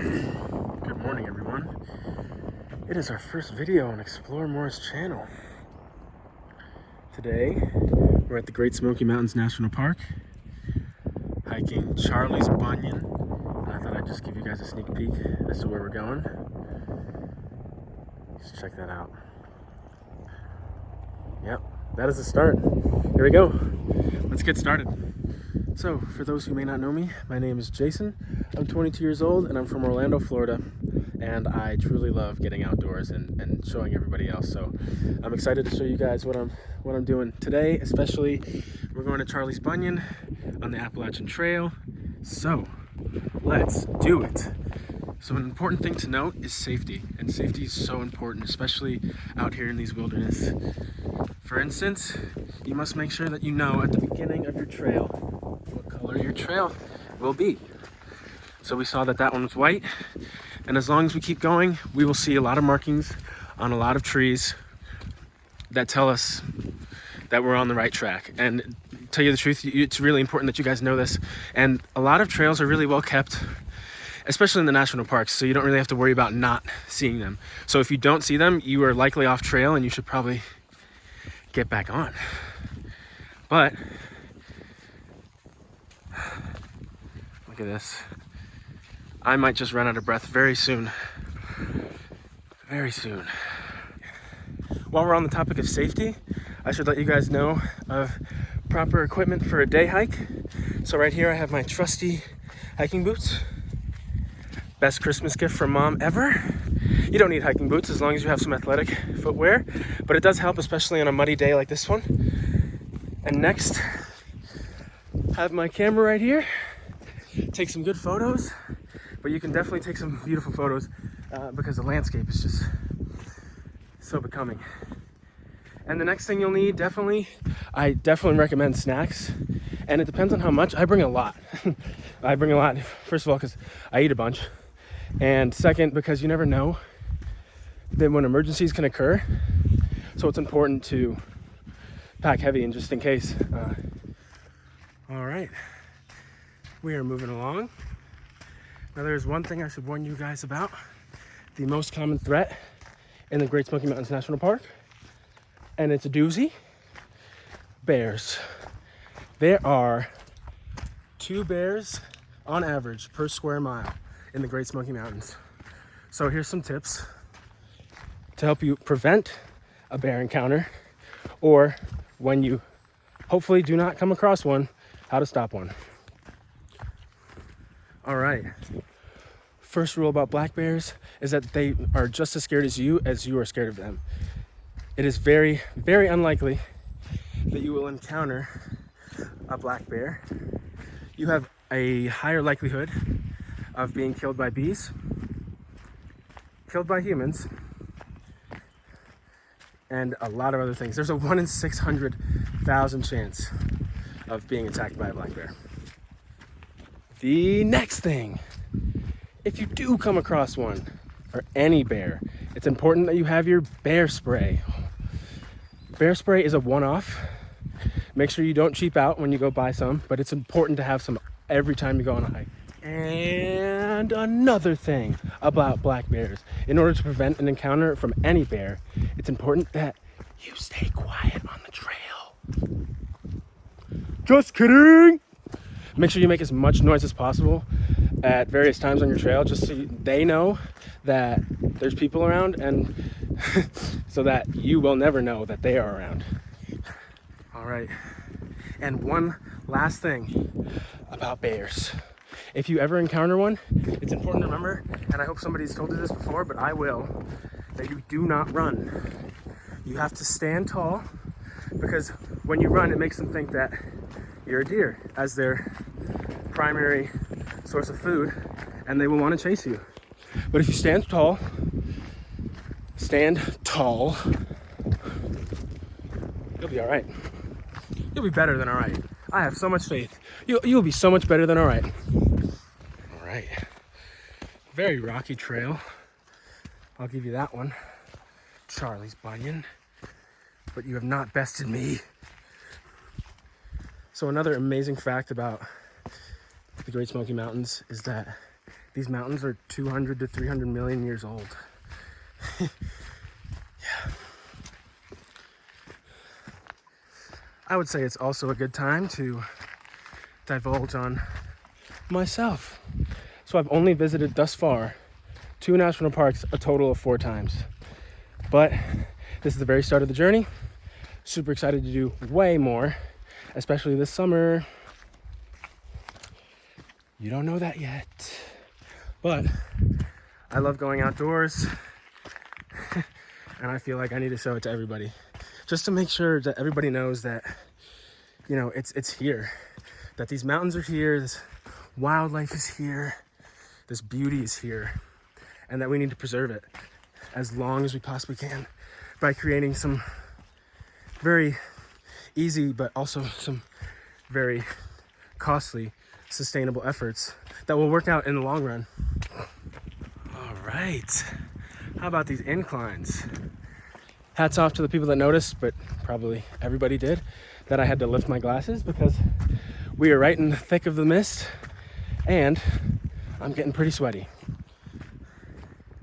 Good morning, everyone. It is our first video on Explore More's channel. Today, we're at the Great Smoky Mountains National Park, hiking Charlie's Bunion, and I thought I'd just give you guys a sneak peek as to where we're going. Let's check that out. Yep, that is the start. Here we go. Let's get started. So, for those who may not know me, my name is Jason. I'm 22 years old and I'm from Orlando, Florida. And I truly love getting outdoors and showing everybody else. So I'm excited to show you guys what I'm doing today. Especially, we're going to Charlie's Bunion on the Appalachian Trail. So let's do it. So an important thing to note is safety, and safety is so important, especially out here in these wilderness. For instance, you must make sure that you know at the beginning of your trail what color your trail will be. So we saw that one was white, and as long as we keep going, we will see a lot of markings on a lot of trees that tell us that we're on the right track. And to tell you the truth, it's really important that you guys know this. And a lot of trails are really well kept, especially in the national parks, so you don't really have to worry about not seeing them. So if you don't see them, you are likely off trail and you should probably get back on. But look at this. I might just run out of breath very soon. Very soon. While we're on the topic of safety, I should let you guys know of proper equipment for a day hike. So right here I have my trusty hiking boots. Best Christmas gift from mom ever. You don't need hiking boots as long as you have some athletic footwear, but it does help, especially on a muddy day like this one. And next, I have my camera right here. Take some good photos, but you can definitely take some beautiful photos because the landscape is just so becoming. And the next thing you'll need, I definitely recommend snacks. And it depends on how much. I bring a lot. I bring a lot, first of all, because I eat a bunch. And second, because you never know that when emergencies can occur. So it's important to pack heavy and just in case. All right, we are moving along. Now there's one thing I should warn you guys about. The most common threat in the Great Smoky Mountains National Park, and it's a doozy: bears. There are 2 bears on average per square mile in the Great Smoky Mountains. So here's some tips to help you prevent a bear encounter, or when you hopefully do not come across one, how to stop one. All right. First rule about black bears is that they are just as scared as you are scared of them. It is very, very unlikely that you will encounter a black bear. You have a higher likelihood of being killed by bees, killed by humans, and a lot of other things. There's a 1 in 600,000 chance of being attacked by a black bear. The next thing, if you do come across one, or any bear, it's important that you have your bear spray. Bear spray is a one-off. Make sure you don't cheap out when you go buy some, but it's important to have some every time you go on a hike. And another thing about black bears, in order to prevent an encounter from any bear, it's important that you stay quiet on the trail. Just kidding! Make sure you make as much noise as possible at various times on your trail, just so they know that there's people around, and so that you will never know that they are around. All right, and one last thing about bears. If you ever encounter one, it's important to remember, and I hope somebody's told you this before, but I will, that you do not run. You have to stand tall, because when you run, it makes them think that you're a deer as their primary source of food, and they will want to chase you. But if you stand tall, you'll be all right. You'll be better than all right. I have so much faith. You'll be so much better than all right. All right. Very rocky trail. I'll give you that one. Charlie's Bunion. But you have not bested me. So another amazing fact about the Great Smoky Mountains is that these mountains are 200 to 300 million years old. Yeah. I would say it's also a good time to divulge on myself. So I've only visited thus far 2 national parks a total of 4 times. But this is the very start of the journey. Super excited to do way more, especially this summer. You don't know that yet. But I love going outdoors. And I feel like I need to show it to everybody. Just to make sure that everybody knows that, you know, it's here. That these mountains are here, this wildlife is here, this beauty is here. And that we need to preserve it as long as we possibly can by creating some very easy, but also some very costly, sustainable efforts that will work out in the long run. All right, how about these inclines? Hats off to the people that noticed, but probably everybody did, that I had to lift my glasses because we are right in the thick of the mist and I'm getting pretty sweaty.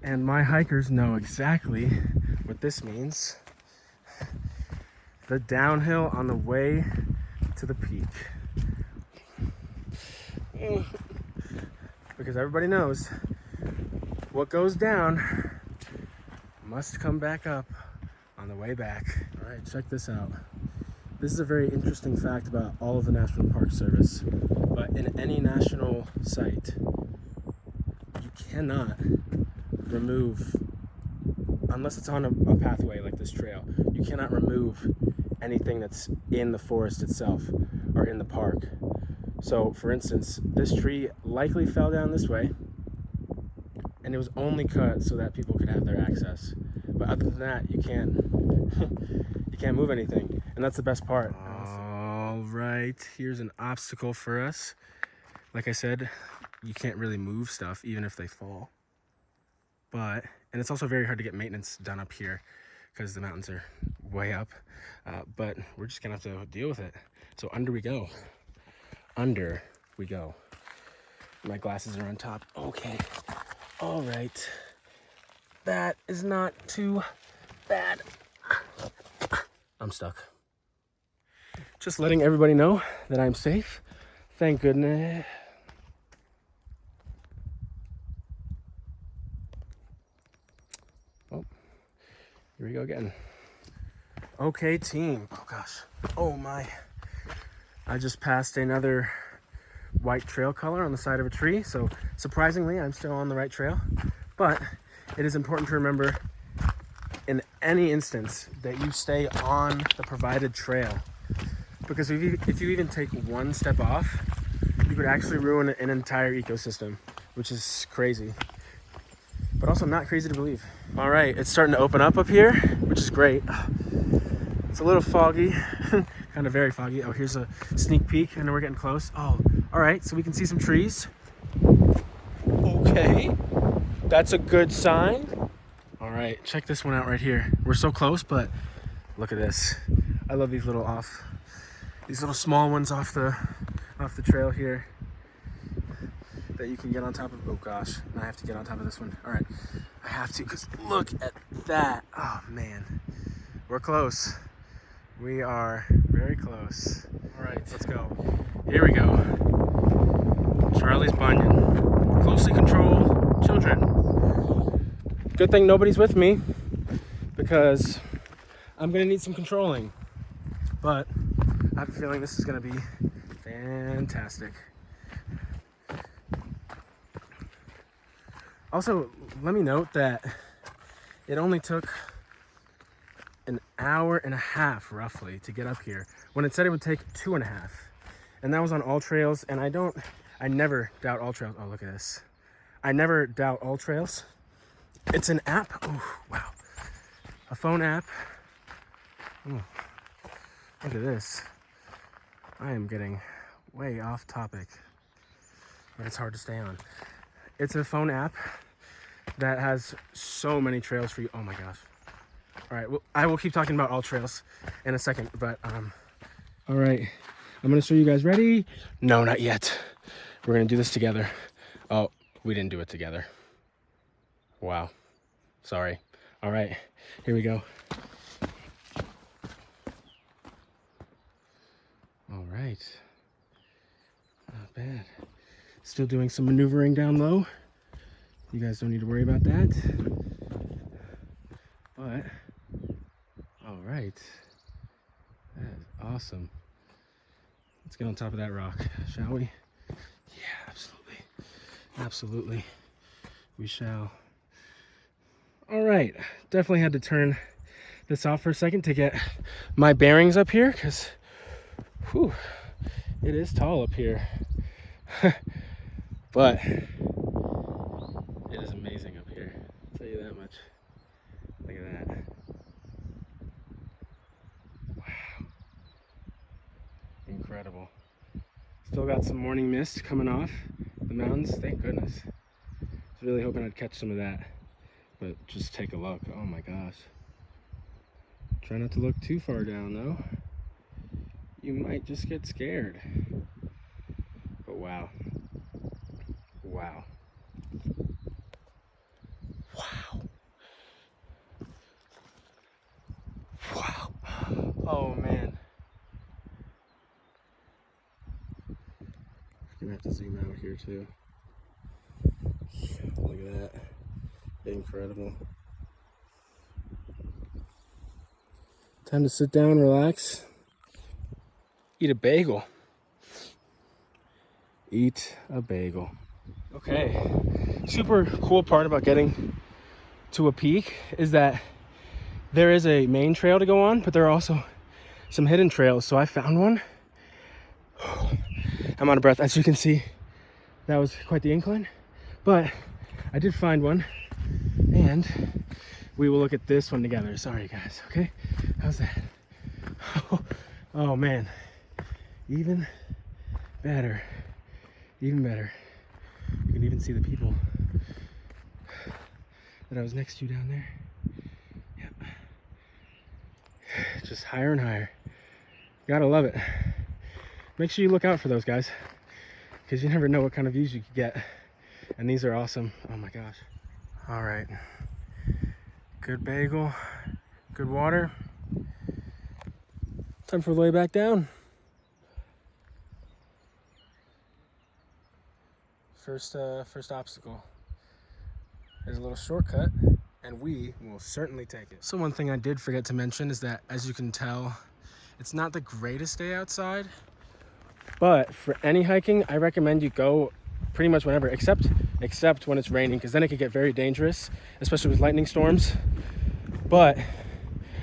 And my hikers know exactly what this means. The downhill on the way to the peak. Because everybody knows what goes down must come back up on the way back. All right, check this out. This is a very interesting fact about all of the National Park Service. But in any national site, you cannot remove, unless it's on a pathway like this trail, you cannot remove anything that's in the forest itself or in the park. So for instance, this tree likely fell down this way and it was only cut so that people could have their access. But other than that, you can't you can't move anything, and that's the best part. All right, here's an obstacle for us. Like I said, you can't really move stuff even if they fall. And it's also very hard to get maintenance done up here because the mountains are way up. But we're just gonna have to deal with it. So under we go. Under we go. My glasses are on top. Okay. All right. That is not too bad. I'm stuck. Just letting everybody know that I'm safe. Thank goodness. Oh, here we go again. Okay, team. Oh gosh. Oh my. I just passed another white trail color on the side of a tree. So surprisingly, I'm still on the right trail. But it is important to remember in any instance that you stay on the provided trail. Because if you even take one step off, you could actually ruin an entire ecosystem, which is crazy. But also not crazy to believe. All right, it's starting to open up here, which is great. It's a little foggy, kind of very foggy. Oh, here's a sneak peek. I know we're getting close. Oh, all right, so we can see some trees. Okay, that's a good sign. All right, check this one out right here. We're so close, but look at this. I love these little small ones off the trail here that you can get on top of. Oh gosh, and I have to get on top of this one. All right, I have to, because look at that. Oh man, we're close. We are very close. All right, let's go. Here we go. Charlie's Bunion. Closely control children. Good thing nobody's with me because I'm gonna need some controlling. But I have a feeling this is gonna be fantastic. Also, let me note that it only took an hour and a half roughly to get up here when it said it would take 2.5. And that was on all trails, and I never doubt all trails. Oh, look at this. I never doubt all trails. It's an app. Oh, wow. A phone app. Ooh. Look at this. I am getting way off topic, but it's hard to stay on. It's a phone app that has so many trails for you. Oh my gosh. All right, well, I will keep talking about all trails in a second, but all right, I'm gonna show you guys. Ready? No, not yet. We're gonna do this together. Oh, We didn't do it together. Wow. Sorry. All right, here we go. All right. Not bad. Still doing some maneuvering down low. You guys don't need to worry about that. But, all right. That is awesome. Let's get on top of that rock, shall we? Yeah, absolutely. Absolutely. We shall. All right. Definitely had to turn this off for a second to get my bearings up here, because, whew, it is tall up here. But it is amazing up here. I'll tell you that much. Look at that. Wow. Incredible. Still got some morning mist coming off the mountains. Thank goodness. I was really hoping I'd catch some of that. But just take a look. Oh my gosh. Try not to look too far down though. You might just get scared. But wow. Wow. Wow. Wow. Oh man. I'm gonna have to zoom out here too. Look at that. Incredible. Time to sit down, relax, eat a bagel. Eat a bagel. Okay, super cool part about getting to a peak is that there is a main trail to go on, but there are also some hidden trails. So I found one. I'm out of breath. As you can see, that was quite the incline, but I did find one, and we will look at this one together. Sorry guys, okay? How's that? Oh man, even better, even better. You can even see the people that I was next to down there. Yep. Just higher and higher. Gotta love it. Make sure you look out for those guys, because you never know what kind of views you could get. And these are awesome. Oh my gosh. All right. Good bagel, good water. Time for the way back down. First obstacle is a little shortcut, and we will certainly take it. So one thing I did forget to mention is that, as you can tell, it's not the greatest day outside, but for any hiking, I recommend you go pretty much whenever, except when it's raining, because then it could get very dangerous, especially with lightning storms. But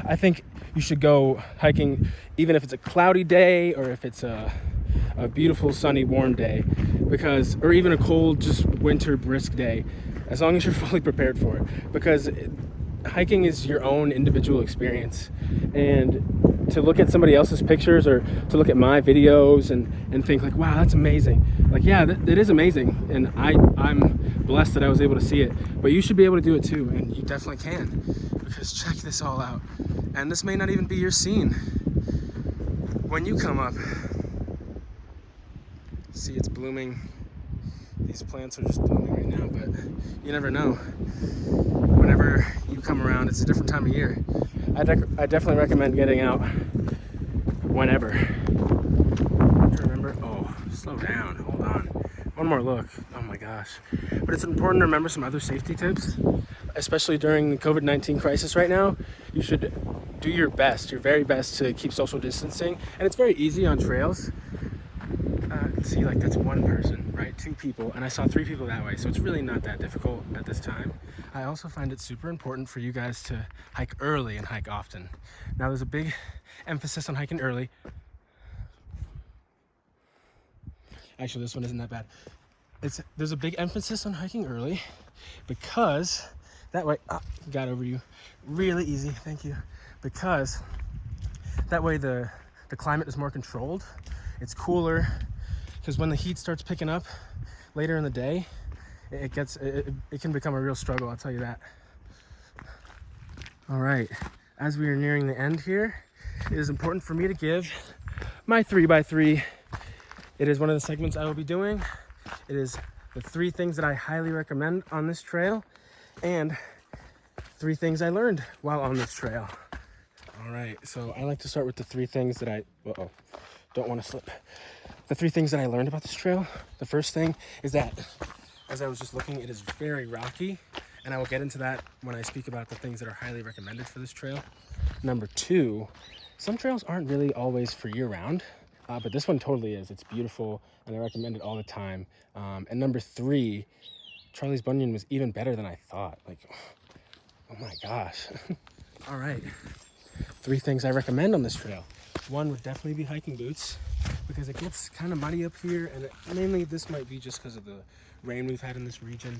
I think you should go hiking even if it's a cloudy day or if it's a beautiful sunny warm day, because, or even a cold just winter brisk day, as long as you're fully prepared for it, because hiking is your own individual experience. And to look at somebody else's pictures or to look at my videos and think like, wow, that's amazing. Like, yeah, it is amazing. And I'm blessed that I was able to see it, but you should be able to do it too. And you definitely can, because check this all out. And this may not even be your scene when you come up. See, it's blooming. These plants are just blooming right now, but you never know. Whenever you come around, it's a different time of year. I definitely recommend getting out whenever. Remember, oh, slow down, hold on. One more look, oh my gosh. But it's important to remember some other safety tips, especially during the COVID-19 crisis right now. You should do your best, your very best, to keep social distancing. And it's very easy on trails. See, like, that's one person, right? 2 people, and I saw 3 people that way, so it's really not that difficult at this time. I also find it super important for you guys to hike early and hike often. Now, there's a big emphasis on hiking early. Actually, this one isn't that bad. There's a big emphasis on hiking early, because that way, got over you really easy, thank you. Because that way the climate is more controlled, it's cooler, because when the heat starts picking up later in the day, it can become a real struggle, I'll tell you that. All right, as we are nearing the end here, it is important for me to give my 3x3. It is one of the segments I will be doing. It is the 3 things that I highly recommend on this trail, and 3 things I learned while on this trail. All right, so I like to start with the 3 things that don't want to slip. The 3 things that I learned about this trail. The first thing is that, as I was just looking, it is very rocky, and I will get into that when I speak about the things that are highly recommended for this trail. Number 2, some trails aren't really always for year-round, but this one totally is. It's beautiful, and I recommend it all the time. And number 3, Charlie's Bunion was even better than I thought. Like, oh my gosh. All right, 3 things I recommend on this trail. 1 would definitely be hiking boots, because it gets kind of muddy up here, and mainly this might be just because of the rain we've had in this region,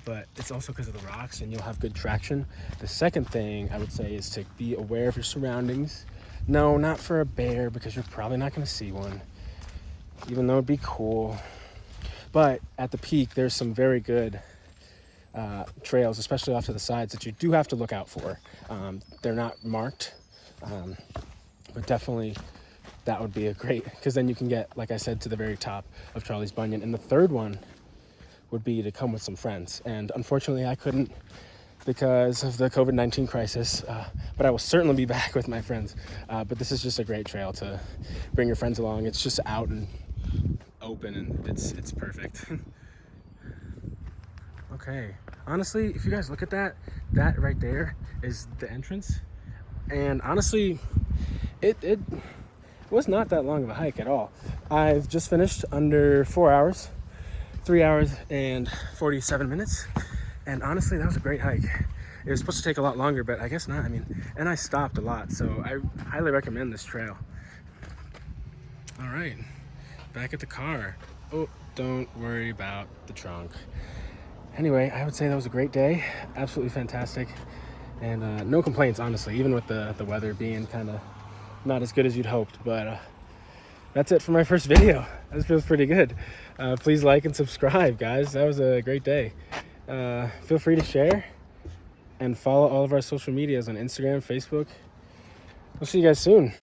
but it's also because of the rocks, and you'll have good traction. The second thing I would say is to be aware of your surroundings. No, not for a bear, because you're probably not going to see one, even though it'd be cool. But at the peak, there's some very good trails, especially off to the sides, that you do have to look out for. They're not marked, but definitely that would be a great, because then you can get, like I said, to the very top of Charlie's Bunion. And the third one would be to come with some friends. And unfortunately, I couldn't because of the COVID-19 crisis, but I will certainly be back with my friends. But this is just a great trail to bring your friends along. It's just out and open, and it's perfect. Okay, honestly, if you guys look at that right there is the entrance. And honestly, it was not that long of a hike at all. I've just finished under 4 hours, 3 hours and 47 minutes. And honestly, that was a great hike. It was supposed to take a lot longer, but I guess not. I mean, and I stopped a lot, so I highly recommend this trail. All right, back at the car. Oh, don't worry about the trunk. Anyway, I would say that was a great day. Absolutely fantastic. And no complaints, honestly, even with the weather being kind of not as good as you'd hoped. But that's it for my first video. This feels pretty good. Please like and subscribe, guys. That was a great day. Feel free to share and follow all of our social medias on Instagram, Facebook. We'll see you guys soon.